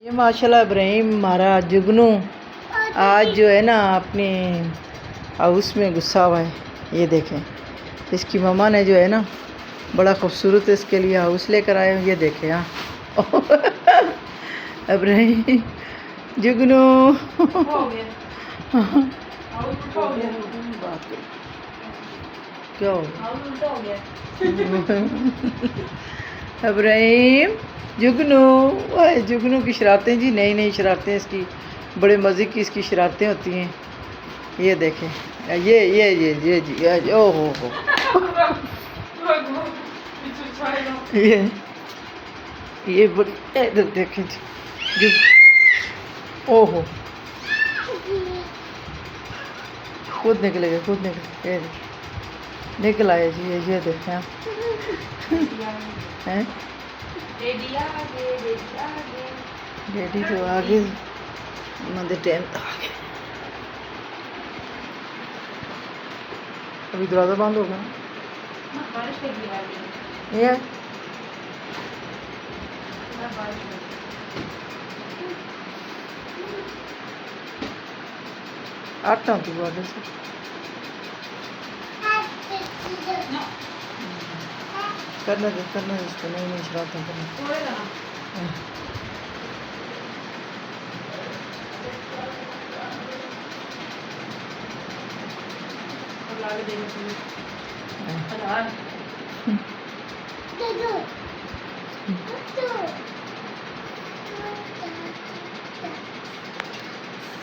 ये माशाल्लाह इब्राहिम हमारा जुगनू आज जो है ना अपने हाउस में घुसा हुआ है। ये देखें, इसकी मम्मा ने जो है ना बड़ा खूबसूरत इसके लिए हाउस लेकर आए। ये देखें, हाँ इब्राहिम जुगनू क्या हो इब्राहिम जुगनू, वाह जुगनू की शरारतें जी, नई नई शरारतें इसकी, बड़े मज़े की इसकी शरारतें होती हैं। ये देखें, ये जी, ओहो हो ये बड़ी, इधर देखें जी, ओहो खुद निकलेगा, खुद निकले, निकल आए जी। ये देखें हैं, रेडी तो आगे मदर टाइम तो आगे। अभी दरवाज़ा बंद होगा ये आता तू आगे से करने दे इसको, नहीं शरारतें करना।